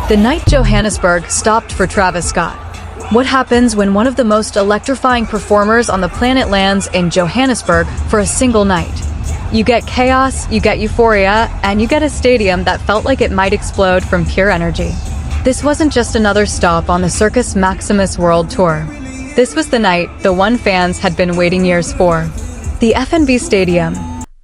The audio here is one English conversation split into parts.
The night Johannesburg stopped for Travis Scott. What happens when one of the most electrifying performers on the planet lands in Johannesburg for a single night? You get chaos, you get euphoria, and you get a stadium that felt like it might explode from pure energy. This wasn't just another stop on the CIRCUS MAXIMUS World Tour. This was the night the one fans had been waiting years for. The FNB Stadium,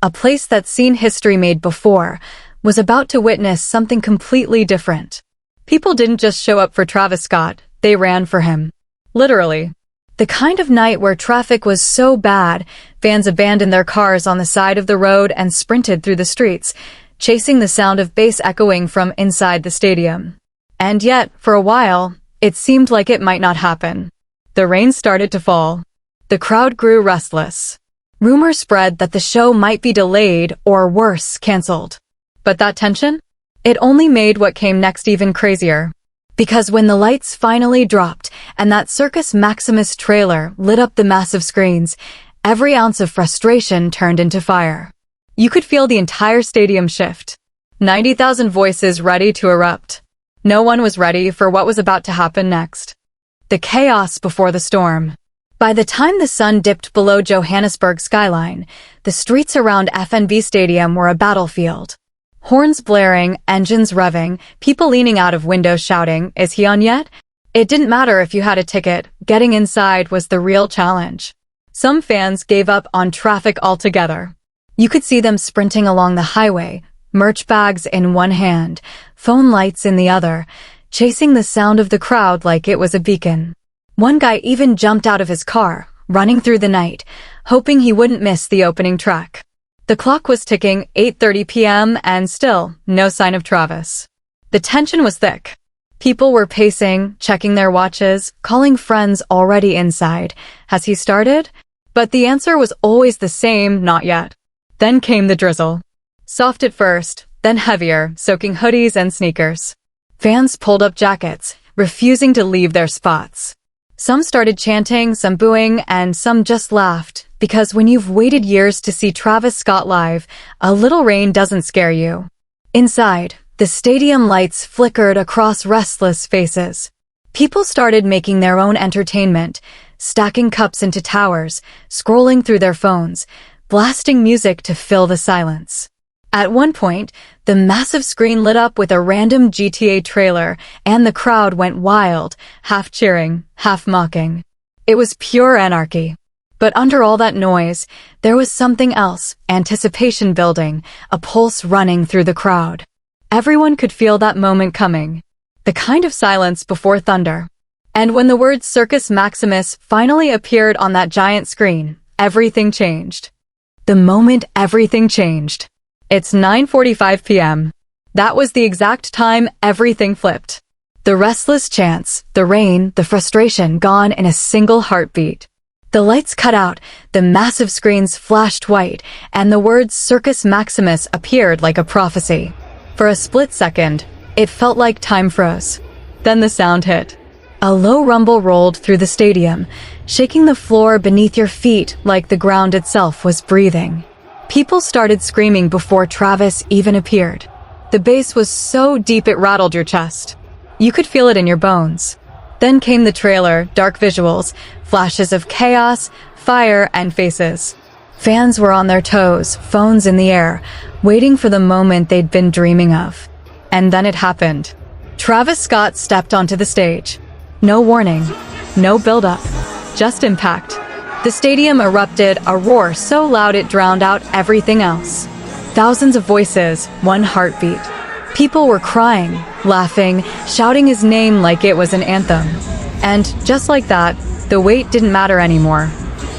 a place that's seen history made before, was about to witness something completely different. People didn't just show up for Travis Scott, they ran for him. Literally. The kind of night where traffic was so bad, fans abandoned their cars on the side of the road and sprinted through the streets, chasing the sound of bass echoing from inside the stadium. And yet, for a while, it seemed like it might not happen. The rain started to fall. The crowd grew restless. Rumors spread that the show might be delayed or worse, canceled. But that tension? It only made what came next even crazier. Because when the lights finally dropped and that CIRCUS MAXIMUS trailer lit up the massive screens, every ounce of frustration turned into fire. You could feel the entire stadium shift. 90,000 voices ready to erupt. No one was ready for what was about to happen next. The chaos before the storm. By the time the sun dipped below Johannesburg skyline, the streets around FNB Stadium were a battlefield. Horns blaring, engines revving, people leaning out of windows shouting, "Is he on yet?" It didn't matter if you had a ticket, getting inside was the real challenge. Some fans gave up on traffic altogether. You could see them sprinting along the highway, merch bags in one hand, phone lights in the other, chasing the sound of the crowd like it was a beacon. One guy even jumped out of his car, running through the night, hoping he wouldn't miss the opening track. The clock was ticking 8:30 p.m. and still, no sign of Travis. The tension was thick. People were pacing, checking their watches, calling friends already inside. Has he started? But the answer was always the same, not yet. Then came the drizzle. Soft at first, then heavier, soaking hoodies and sneakers. Fans pulled up jackets, refusing to leave their spots. Some started chanting, some booing, and some just laughed. Because when you've waited years to see Travis Scott live, a little rain doesn't scare you. Inside, the stadium lights flickered across restless faces. People started making their own entertainment, stacking cups into towers, scrolling through their phones, blasting music to fill the silence. At one point, the massive screen lit up with a random GTA trailer, and the crowd went wild, half cheering, half mocking. It was pure anarchy. But under all that noise, there was something else, anticipation building, a pulse running through the crowd. Everyone could feel that moment coming. The kind of silence before thunder. And when the word CIRCUS MAXIMUS finally appeared on that giant screen, everything changed. The moment everything changed. It's 9:45 p.m. That was the exact time everything flipped. The restless chants, the rain, the frustration gone in a single heartbeat. The lights cut out, the massive screens flashed white, and the words CIRCUS MAXIMUS appeared like a prophecy. For a split second, it felt like time froze. Then the sound hit. A low rumble rolled through the stadium, shaking the floor beneath your feet like the ground itself was breathing. People started screaming before Travis even appeared. The bass was so deep it rattled your chest. You could feel it in your bones. Then came the trailer, dark visuals, flashes of chaos, fire, and faces. Fans were on their toes, phones in the air, waiting for the moment they'd been dreaming of. And then it happened. Travis Scott stepped onto the stage. No warning, no build-up, just impact. The stadium erupted, a roar so loud it drowned out everything else. Thousands of voices, one heartbeat. People were crying, laughing, shouting his name like it was an anthem. And just like that, the wait didn't matter anymore.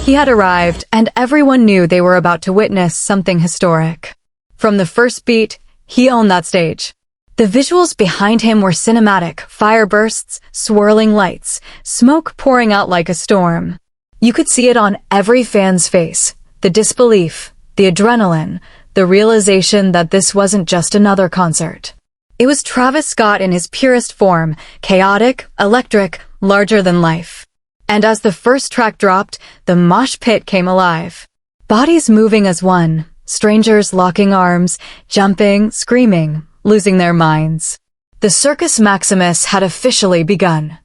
He had arrived, and everyone knew they were about to witness something historic. From the first beat, he owned that stage. The visuals behind him were cinematic, fire bursts, swirling lights, smoke pouring out like a storm. You could see it on every fan's face, the disbelief, the adrenaline, the realization that this wasn't just another concert. It was Travis Scott in his purest form, chaotic, electric, larger than life. And as the first track dropped, the mosh pit came alive. Bodies moving as one, strangers locking arms, jumping, screaming, losing their minds. The Circus Maximus had officially begun.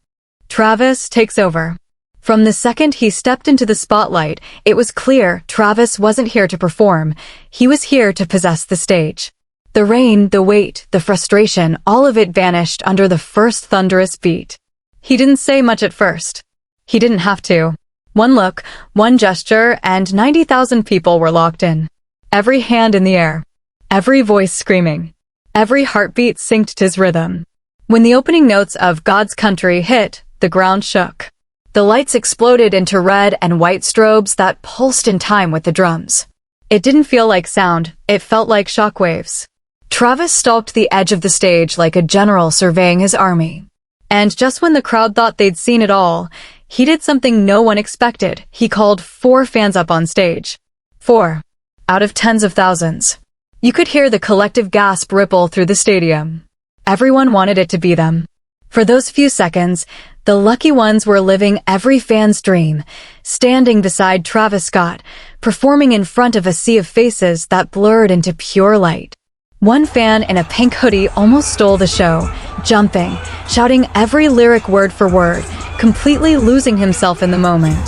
Travis takes over. From the second he stepped into the spotlight, it was clear Travis wasn't here to perform. He was here to possess the stage. The rain, the weight, the frustration, all of it vanished under the first thunderous beat. He didn't say much at first. He didn't have to. One look, one gesture, and 90,000 people were locked in. Every hand in the air. Every voice screaming. Every heartbeat synced to his rhythm. When the opening notes of God's Country hit, the ground shook. The lights exploded into red and white strobes that pulsed in time with the drums. It didn't feel like sound, it felt like shockwaves. Travis stalked the edge of the stage like a general surveying his army. And just when the crowd thought they'd seen it all, he did something no one expected. He called 4 fans up on stage. 4. Out of tens of thousands. You could hear the collective gasp ripple through the stadium. Everyone wanted it to be them. For those few seconds, the lucky ones were living every fan's dream, standing beside Travis Scott, performing in front of a sea of faces that blurred into pure light. One fan in a pink hoodie almost stole the show, jumping, shouting every lyric word for word, completely losing himself in the moment.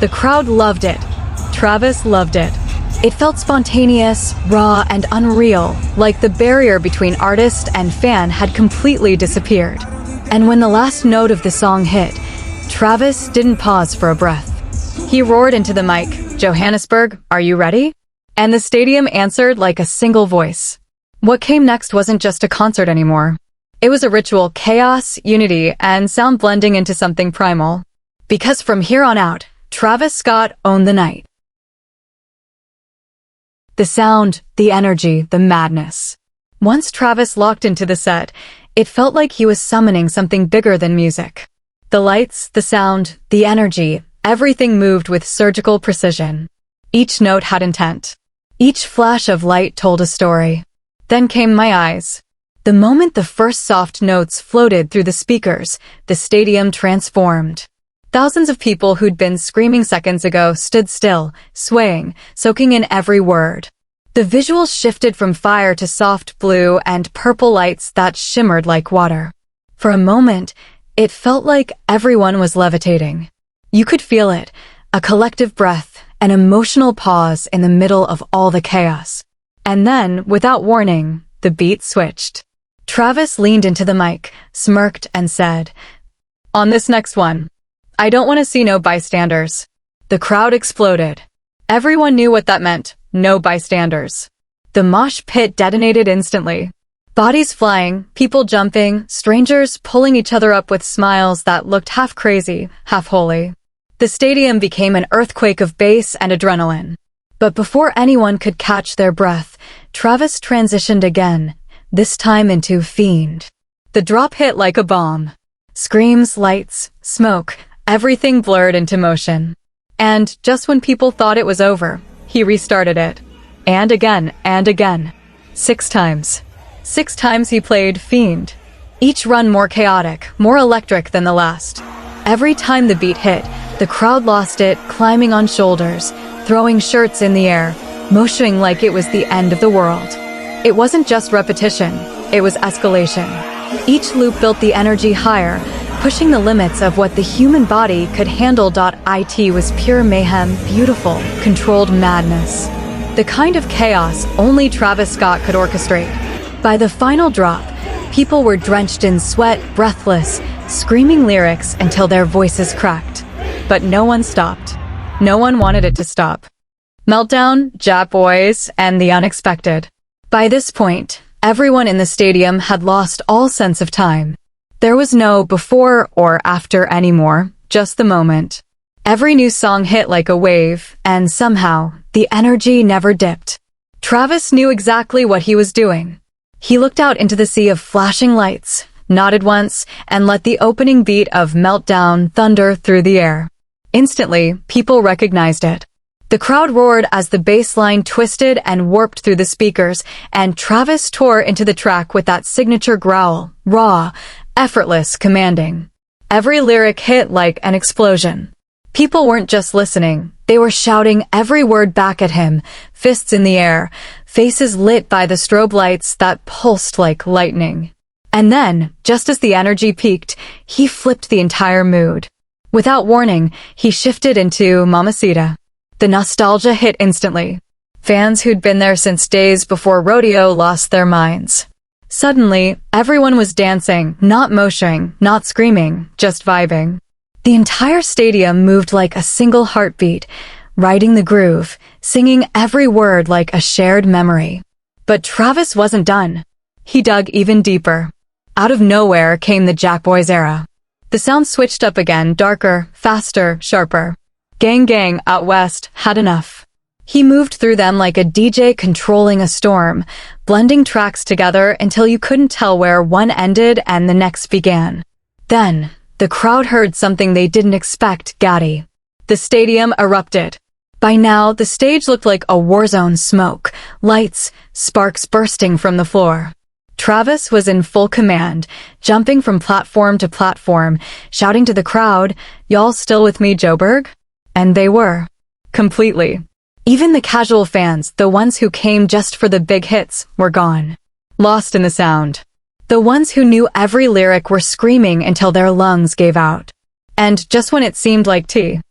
The crowd loved it. Travis loved it. It felt spontaneous, raw, and unreal, like the barrier between artist and fan had completely disappeared. And when the last note of the song hit, Travis didn't pause for a breath. He roared into the mic, "Johannesburg, are you ready?" And the stadium answered like a single voice. What came next wasn't just a concert anymore. It was a ritual, chaos, unity, and sound blending into something primal. Because from here on out, Travis Scott owned the night. The sound, the energy, the madness. Once Travis locked into the set, it felt like he was summoning something bigger than music. The lights, the sound, the energy, everything moved with surgical precision. Each note had intent. Each flash of light told a story. Then came my eyes. The moment the first soft notes floated through the speakers, the stadium transformed. Thousands of people who'd been screaming seconds ago stood still, swaying, soaking in every word. The visuals shifted from fire to soft blue and purple lights that shimmered like water. For a moment, it felt like everyone was levitating. You could feel it, a collective breath, an emotional pause in the middle of all the chaos. And then, without warning, the beat switched. Travis leaned into the mic, smirked, and said, "On this next one, I don't want to see no bystanders." The crowd exploded. Everyone knew what that meant. No bystanders. The mosh pit detonated instantly. Bodies flying, people jumping, strangers pulling each other up with smiles that looked half crazy, half holy. The stadium became an earthquake of bass and adrenaline. But before anyone could catch their breath, Travis transitioned again, this time into Fiend. The drop hit like a bomb. Screams, lights, smoke, everything blurred into motion. And just when people thought it was over, he restarted it. And again, and again. 6 times. 6 times he played Fiend. Each run more chaotic, more electric than the last. Every time the beat hit, the crowd lost it, climbing on shoulders, throwing shirts in the air, motioning like it was the end of the world. It wasn't just repetition, it was escalation. Each loop built the energy higher, pushing the limits of what the human body could handle. It was pure mayhem, beautiful, controlled madness. The kind of chaos only Travis Scott could orchestrate. By the final drop, people were drenched in sweat, breathless, screaming lyrics until their voices cracked. But no one stopped. No one wanted it to stop. Meltdown, Jap Boys, and the unexpected. By this point, everyone in the stadium had lost all sense of time. There was no before or after anymore, just the moment. Every new song hit like a wave, and somehow, the energy never dipped. Travis knew exactly what he was doing. He looked out into the sea of flashing lights, nodded once, and let the opening beat of Meltdown thunder through the air. Instantly, people recognized it. The crowd roared as the bass line twisted and warped through the speakers, and Travis tore into the track with that signature growl, raw, effortless, commanding. Every lyric hit like an explosion. People weren't just listening, they were shouting every word back at him, fists in the air, faces lit by the strobe lights that pulsed like lightning. And then, just as the energy peaked, he flipped the entire mood. Without warning, he shifted into Mamacita. The nostalgia hit instantly. Fans who'd been there since days before rodeo lost their minds. Suddenly, everyone was dancing, not moshing, not screaming, just vibing. The entire stadium moved like a single heartbeat, riding the groove, singing every word like a shared memory. But Travis wasn't done. He dug even deeper. Out of nowhere came the Jack Boys era. The sound switched up again, darker, faster, sharper. Gang Gang out west had enough. He moved through them like a DJ controlling a storm, blending tracks together until you couldn't tell where one ended and the next began. Then, the crowd heard something they didn't expect, Gaddy. The stadium erupted. By now, the stage looked like a war zone, smoke, lights, sparks bursting from the floor. Travis was in full command, jumping from platform to platform, shouting to the crowd, "Y'all still with me, Joburg?" And they were. Completely. Even the casual fans, the ones who came just for the big hits, were gone. Lost in the sound. The ones who knew every lyric were screaming until their lungs gave out. And just when it seemed like the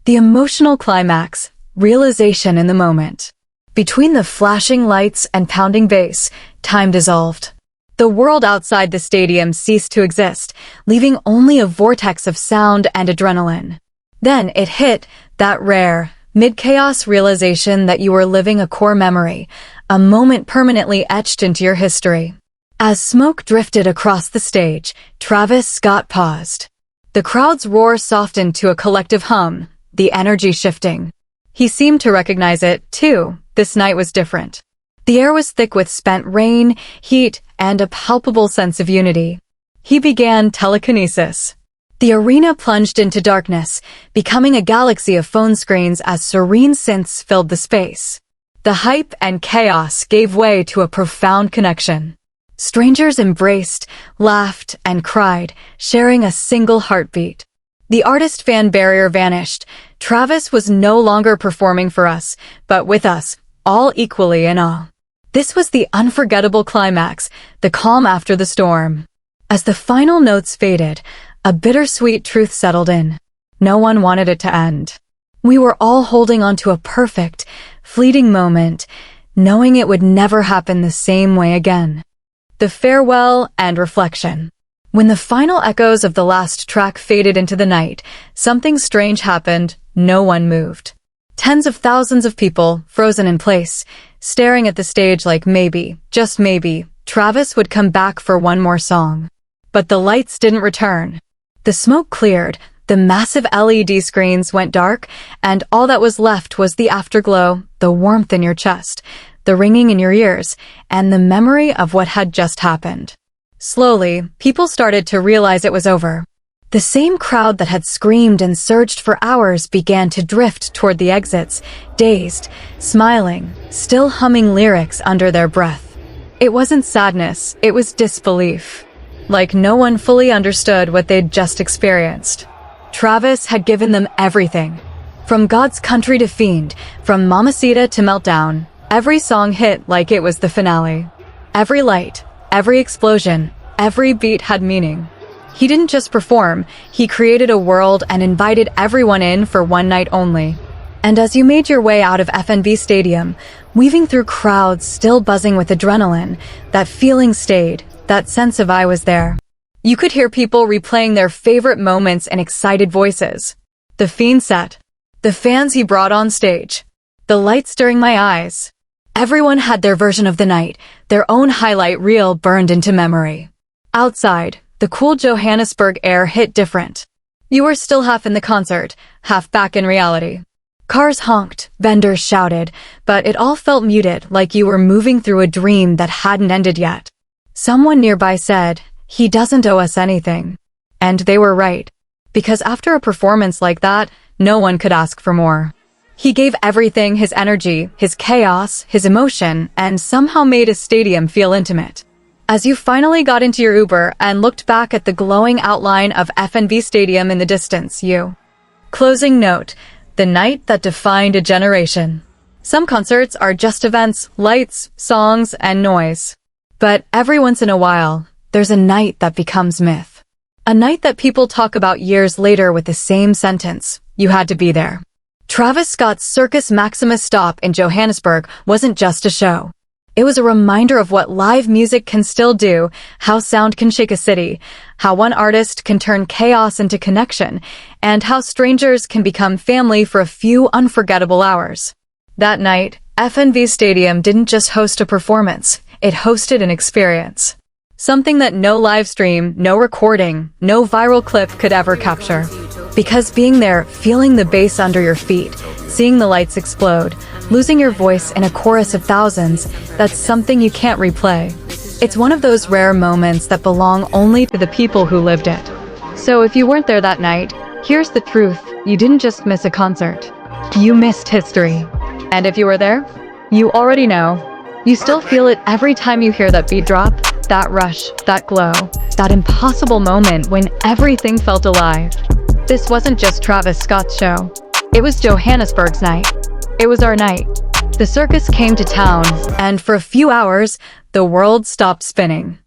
emotional climax, realization in the moment. Between the flashing lights and pounding bass, time dissolved. The world outside the stadium ceased to exist, leaving only a vortex of sound and adrenaline. Then it hit, that rare, mid-chaos realization that you were living a core memory, a moment permanently etched into your history. As smoke drifted across the stage, Travis Scott paused. The crowd's roar softened to a collective hum, the energy shifting. He seemed to recognize it, too. This night was different. The air was thick with spent rain, heat, and a palpable sense of unity. He began telekinesis. The arena plunged into darkness, becoming a galaxy of phone screens as serene synths filled the space. The hype and chaos gave way to a profound connection. Strangers embraced, laughed, and cried, sharing a single heartbeat. The artist-fan barrier vanished. Travis was no longer performing for us, but with us, all equally in awe. This was the unforgettable climax, the calm after the storm. As the final notes faded, a bittersweet truth settled in. No one wanted it to end. We were all holding on to a perfect, fleeting moment, knowing it would never happen the same way again. The farewell and reflection. When the final echoes of the last track faded into the night, something strange happened. No one moved. Tens of thousands of people, frozen in place, staring at the stage like maybe, just maybe, Travis would come back for one more song. But the lights didn't return. The smoke cleared, the massive LED screens went dark, and all that was left was the afterglow, the warmth in your chest, the ringing in your ears, and the memory of what had just happened. Slowly, people started to realize it was over. The same crowd that had screamed and surged for hours began to drift toward the exits, dazed, smiling, still humming lyrics under their breath. It wasn't sadness, it was disbelief. Like no one fully understood what they'd just experienced. Travis had given them everything. From God's Country to Fiend, from Mamacita to Meltdown, every song hit like it was the finale. Every light, every explosion, every beat had meaning. He didn't just perform, he created a world and invited everyone in for one night only. And as you made your way out of FNB Stadium, weaving through crowds still buzzing with adrenaline, that feeling stayed, that sense of I was there. You could hear people replaying their favorite moments in excited voices. The Fiend set. The fans he brought on stage. The lights during my eyes. Everyone had their version of the night, their own highlight reel burned into memory. Outside, the cool Johannesburg air hit different. You were still half in the concert, half back in reality. Cars honked, vendors shouted, but it all felt muted, like you were moving through a dream that hadn't ended yet. Someone nearby said, "He doesn't owe us anything." And they were right. Because after a performance like that, no one could ask for more. He gave everything, his energy, his chaos, his emotion, and somehow made a stadium feel intimate. As you finally got into your Uber and looked back at the glowing outline of FNB Stadium in the distance, you... Closing note, the night that defined a generation. Some concerts are just events, lights, songs, and noise. But every once in a while, there's a night that becomes myth. A night that people talk about years later with the same sentence: you had to be there. Travis Scott's CIRCUS MAXIMUS stop in Johannesburg wasn't just a show. It was a reminder of what live music can still do, how sound can shake a city, how one artist can turn chaos into connection, and how strangers can become family for a few unforgettable hours. That night, FNB Stadium didn't just host a performance, it hosted an experience. Something that no live stream, no recording, no viral clip could ever capture. Because being there, feeling the bass under your feet, seeing the lights explode, losing your voice in a chorus of thousands, that's something you can't replay. It's one of those rare moments that belong only to the people who lived it. So if you weren't there that night, here's the truth: you didn't just miss a concert. You missed history. And if you were there, you already know. You still feel it every time you hear that beat drop, that rush, that glow, that impossible moment when everything felt alive. This wasn't just Travis Scott's show. It was Johannesburg's night. It was our night. The circus came to town, and for a few hours, the world stopped spinning.